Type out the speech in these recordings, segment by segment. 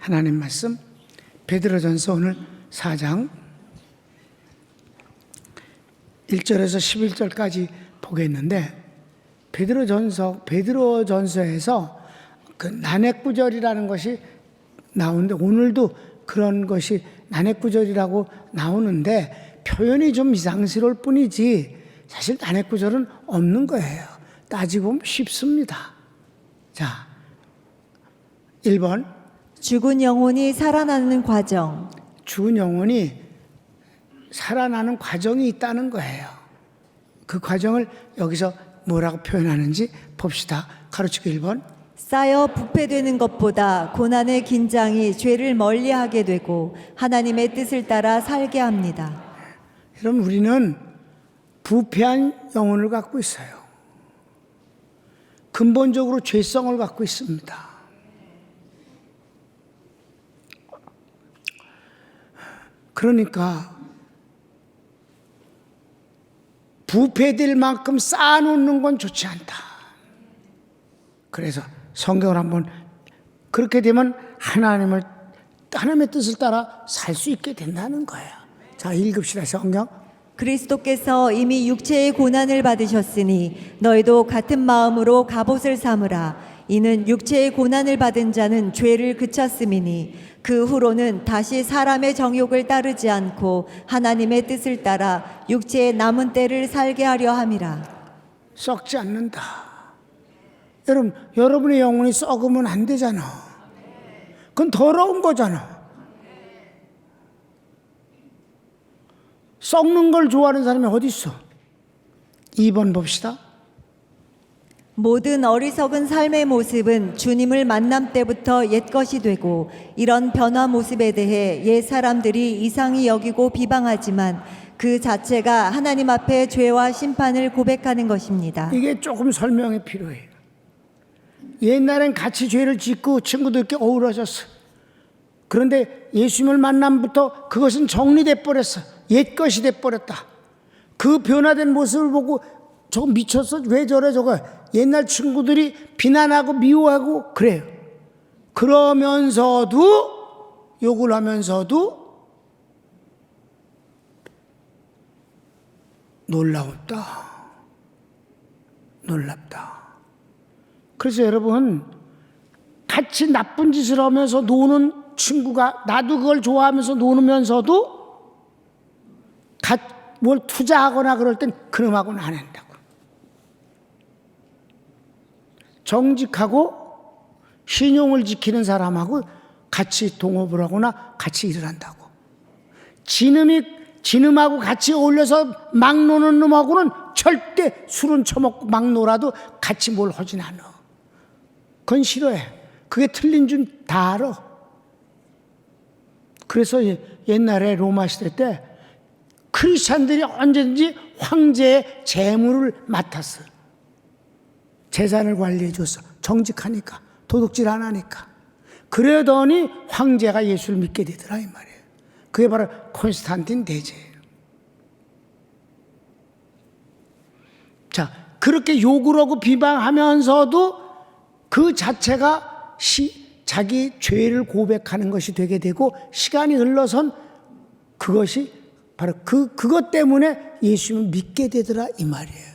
하나님 말씀 베드로전서 오늘 4장 1절에서 11절까지 보겠는데, 베드로전서에서 그 난해구절이라는 것이 나오는데, 오늘도 그런 것이 난해구절이라고 나오는데 표현이 좀 이상스러울 뿐이지 사실 난해구절은 없는 거예요. 따지고 보면 쉽습니다. 자, 1번 죽은 영혼이 살아나는 과정. 죽은 영혼이 살아나는 과정이 있다는 거예요. 그 과정을 여기서 뭐라고 표현하는지 봅시다. 가로치기 1번. 쌓여 부패되는 것보다 고난의 긴장이 죄를 멀리하게 되고 하나님의 뜻을 따라 살게 합니다. 여러분, 우리는 부패한 영혼을 갖고 있어요. 근본적으로 죄성을 갖고 있습니다. 그러니까 부패될 만큼 쌓아놓는 건 좋지 않다. 그래서 성경을 한번, 그렇게 되면 하나님의 뜻을 따라 살 수 있게 된다는 거예요. 자, 읽읍시다. 성경. 그리스도께서 이미 육체의 고난을 받으셨으니 너희도 같은 마음으로 갑옷을 삼으라. 이는 육체의 고난을 받은 자는 죄를 그쳤음이니 그 후로는 다시 사람의 정욕을 따르지 않고 하나님의 뜻을 따라 육체의 남은 때를 살게 하려 함이라. 썩지 않는다. 여러분의 영혼이 썩으면 안 되잖아. 그건 더러운 거잖아. 썩는 걸 좋아하는 사람이 어디 있어? 2번 봅시다. 모든 어리석은 삶의 모습은 주님을 만남 때부터 옛것이 되고 이런 변화 모습에 대해 옛 사람들이 이상히 여기고 비방하지만 그 자체가 하나님 앞에 죄와 심판을 고백하는 것입니다. 이게 조금 설명이 필요해요. 옛날엔 같이 죄를 짓고 친구들끼리 어우러졌어. 그런데 예수님을 만남부터 그것은 정리돼 버렸어. 옛것이 돼 버렸다. 그 변화된 모습을 보고 저거 미쳤어? 왜 저래 저거? 옛날 친구들이 비난하고 미워하고 그래요. 그러면서도 욕을 하면서도 놀랍다. 그래서 여러분, 같이 나쁜 짓을 하면서 노는 친구가 나도 그걸 좋아하면서 노면서도 뭘 투자하거나 그럴 땐 그놈하고는 안 한다고. 정직하고 신용을 지키는 사람하고 같이 동업을 하거나 같이 일을 한다고. 진음하고 같이 어울려서 막 노는 놈하고는 절대 술은 처먹고 막 놀아도 같이 뭘 하진 않아. 그건 싫어해. 그게 틀린 줄 다 알아. 그래서 옛날에 로마 시대 때 크리스찬들이 언제든지 황제의 재물을 맡았어. 재산을 관리해 줬어. 정직하니까, 도둑질 안 하니까. 그러더니 황제가 예수를 믿게 되더라 이 말이에요. 그게 바로 콘스탄틴 대제예요. 자, 그렇게 욕을 하고 비방하면서도 그 자체가 자기 죄를 고백하는 것이 되게 되고, 시간이 흘러선 그것이 바로 그것 때문에 예수님을 믿게 되더라 이 말이에요.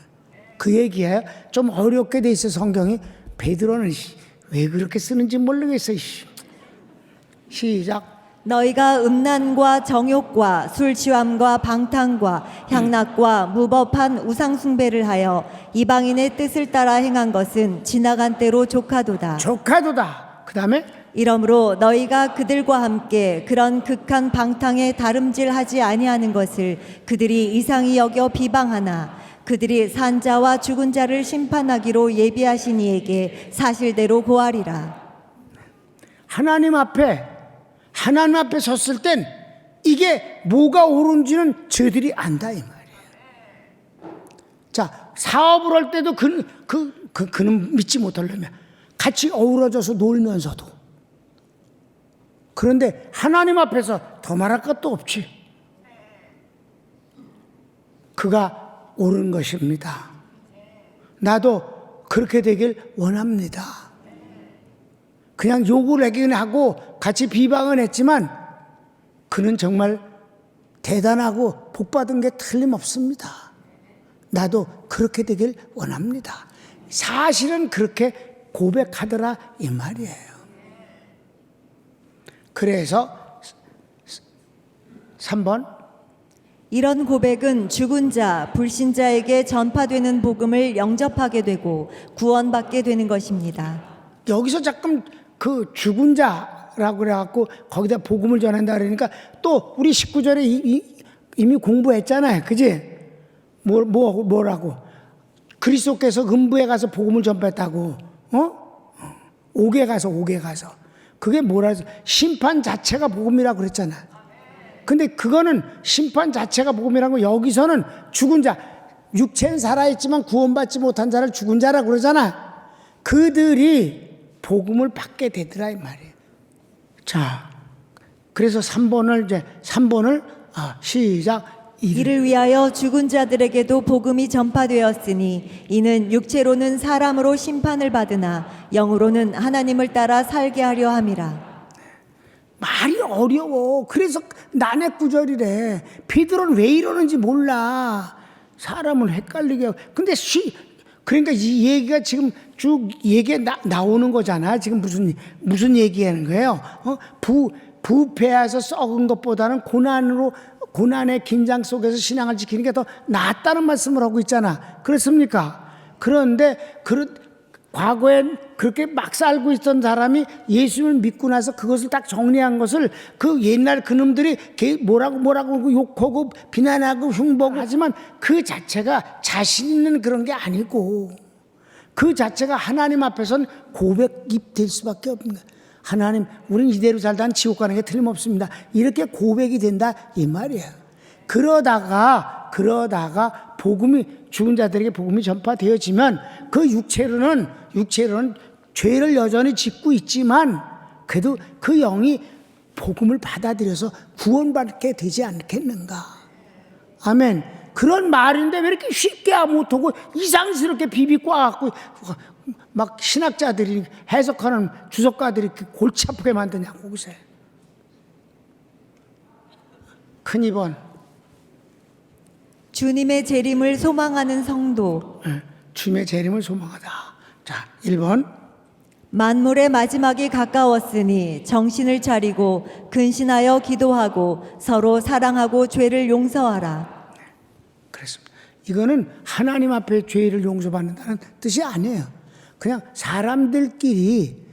그 얘기예요. 좀 어렵게 돼 있어 성경이. 베드로는 왜 그렇게 쓰는지 모르겠어. 시작. 너희가 음란과 정욕과 술 취함과 방탕과 향락과 무법한 우상 숭배를 하여 이방인의 뜻을 따라 행한 것은 지나간 때로 조카도다. 그 다음에 이러므로 너희가 그들과 함께 그런 극한 방탕에 다름질하지 아니하는 것을 그들이 이상히 여겨 비방하나 그들이 산 자와 죽은 자를 심판하기로 예비하신 이에게 사실대로 고하리라. 하나님 앞에 섰을 땐 이게 뭐가 옳은지는 저희들이 안다 이 말이에요. 자, 사업을 할 때도 그는 믿지 못하려면 같이 어우러져서 놀면서도. 그런데 하나님 앞에서 더 말할 것도 없지. 그가 옳은 것입니다. 나도 그렇게 되길 원합니다. 그냥 욕을 하긴 하고 같이 비방은 했지만 그는 정말 대단하고 복받은 게 틀림없습니다. 나도 그렇게 되길 원합니다. 사실은 그렇게 고백하더라 이 말이에요. 그래서 3번 이런 고백은 죽은 자, 불신자에게 전파되는 복음을 영접하게 되고 구원받게 되는 것입니다. 여기서 잠깐 그 죽은 자라고 그래갖고 거기다 복음을 전한다 그러니까 또 우리 19절에 이미 공부했잖아요. 그지? 뭐라고? 그리스도께서 음부에 가서 복음을 전파했다고. 옥에 가서. 그게 뭐라 해서 심판 자체가 복음이라고 그랬잖아. 근데 그거는 심판 자체가 복음이라고 여기서는 죽은 자, 육체는 살아있지만 구원받지 못한 자를 죽은 자라고 그러잖아. 그들이 복음을 받게 되더라 이 말이에요. 자, 그래서 3번을 시작. 이를 위하여 죽은 자들에게도 복음이 전파되었으니 이는 육체로는 사람으로 심판을 받으나 영으로는 하나님을 따라 살게 하려 함이라. 말이 어려워. 그래서 난해 구절이래. 베드로는 왜 이러는지 몰라. 사람을 헷갈리게 하고. 근데 그러니까 이 얘기가 지금 쭉 얘기가 나오는 거잖아. 지금 무슨 얘기하는 거예요? 부패해서 썩은 것보다는 고난의 긴장 속에서 신앙을 지키는 게 더 낫다는 말씀을 하고 있잖아. 그렇습니까? 그런데 과거엔 그렇게 막 살고 있던 사람이 예수를 믿고 나서 그것을 딱 정리한 것을 그 옛날 그놈들이 뭐라고 욕하고 비난하고 흉보고 하지만 그 자체가 자신 있는 그런 게 아니고 그 자체가 하나님 앞에선 고백이 될 수밖에 없는 거예요. 하나님, 우리는 이대로 살다 지옥 가는 게 틀림없습니다. 이렇게 고백이 된다 이 말이에요. 그러다가 복음이 죽은 자들에게 복음이 전파되어지면 그 육체로는 죄를 여전히 짓고 있지만 그래도 그 영이 복음을 받아들여서 구원받게 되지 않겠는가. 아멘. 그런 말인데 왜 이렇게 쉽게 못하고 이상스럽게 비비고 와갖고 막 신학자들이 해석하는 주석가들이 골치 아프게 만드냐고 그새. 큰 2번. 주님의 재림을 소망하는 성도. 주님의 재림을 소망하다. 자, 1번. 만물의 마지막이 가까웠으니 정신을 차리고 근신하여 기도하고 서로 사랑하고 죄를 용서하라. 그렇습니다. 이거는 하나님 앞에 죄를 용서받는다는 뜻이 아니에요. 그냥 사람들끼리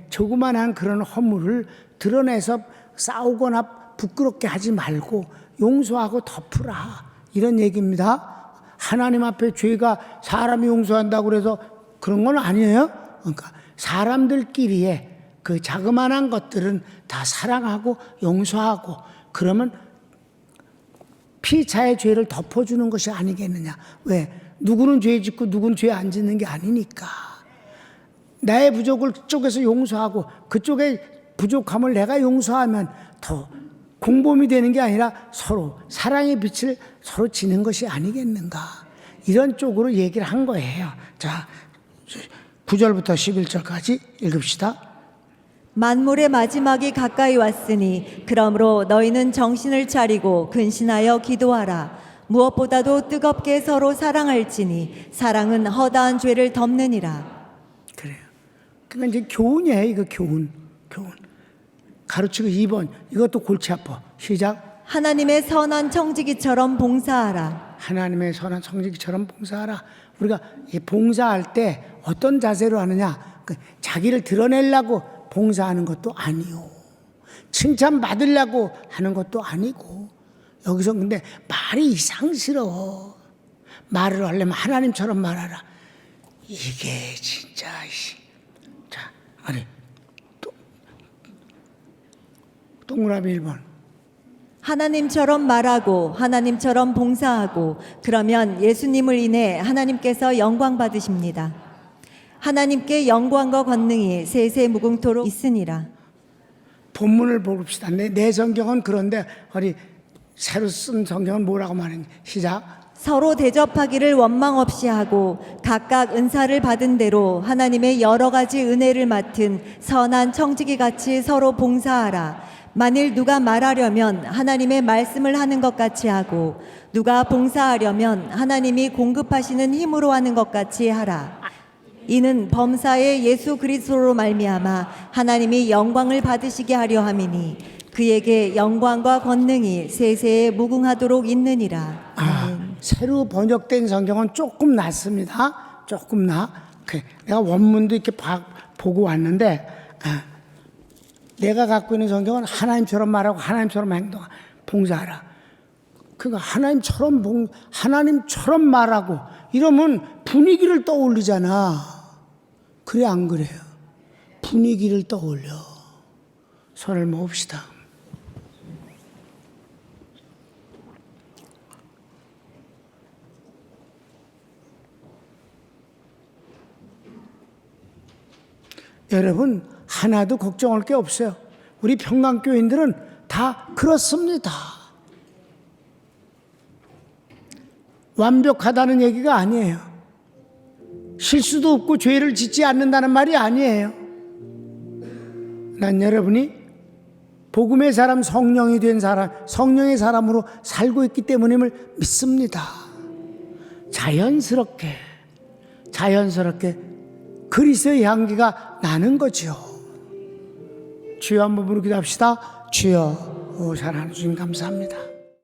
조그만한 그런 허물을 드러내서 싸우거나 부끄럽게 하지 말고 용서하고 덮으라. 이런 얘기입니다. 하나님 앞에 죄가 사람이 용서한다고 그래서 그런 건 아니에요. 그러니까 사람들끼리의 그 자그마한 것들은 다 사랑하고 용서하고 그러면 피차의 죄를 덮어주는 것이 아니겠느냐. 왜? 누구는 죄 짓고 누구는 죄 안 짓는 게 아니니까. 나의 부족을 그쪽에서 용서하고 그쪽의 부족함을 내가 용서하면 더 공범이 되는 게 아니라 서로 사랑의 빛을 서로 지는 것이 아니겠는가. 이런 쪽으로 얘기를 한 거예요. 자, 9절부터 11절까지 읽읍시다. 만물의 마지막이 가까이 왔으니 그러므로 너희는 정신을 차리고 근신하여 기도하라. 무엇보다도 뜨겁게 서로 사랑할지니 사랑은 허다한 죄를 덮느니라. 그래요. 그러니까 이제 교훈이에요. 이거 교훈. 가르치고 2번. 이것도 골치 아파. 시작. 하나님의 선한 청지기처럼 봉사하라. 하나님의 선한 청지기처럼 봉사하라. 우리가 봉사할 때 어떤 자세로 하느냐. 자기를 드러내려고 봉사하는 것도 아니요. 칭찬받으려고 하는 것도 아니고. 여기서 근데 말이 이상스러워. 말을 하려면 하나님처럼 말하라. 이게 진짜. 자, 아니 동그라미 1번. 하나님처럼 말하고 하나님처럼 봉사하고 그러면 예수님을 인해 하나님께서 영광 받으십니다. 하나님께 영광과 권능이 세세무궁토록 있으니라. 본문을 봅시다. 내 성경은 그런데 새로 쓴 성경은 뭐라고 말하는지 시작. 서로 대접하기를 원망 없이 하고 각각 은사를 받은 대로 하나님의 여러 가지 은혜를 맡은 선한 청지기 같이 서로 봉사하라. 만일 누가 말하려면 하나님의 말씀을 하는 것 같이 하고 누가 봉사하려면 하나님이 공급하시는 힘으로 하는 것 같이 하라. 이는 범사의 예수 그리스도로 말미암아 하나님이 영광을 받으시게 하려 함이니 그에게 영광과 권능이 세세에 무궁하도록 있느니라. 아멘. 새로 번역된 성경은 조금 낫습니다. 조금 나. 내가 원문도 이렇게 보고 왔는데 내가 갖고 있는 성경은 하나님처럼 말하고 하나님처럼 행동하고 봉사하라. 그러니까 하나님처럼 말하고 이러면 분위기를 떠올리잖아. 그래 안 그래요? 분위기를 떠올려. 손을 모읍시다. 여러분 하나도 걱정할 게 없어요. 우리 평강교인들은 다 그렇습니다. 완벽하다는 얘기가 아니에요. 실수도 없고 죄를 짓지 않는다는 말이 아니에요. 난 여러분이 복음의 사람, 성령이 된 사람, 성령의 사람으로 살고 있기 때문임을 믿습니다. 자연스럽게 그리스도의 향기가 나는 거죠. 주여 한번 부르기도 합시다. 주여, 사랑하는 주님 감사합니다.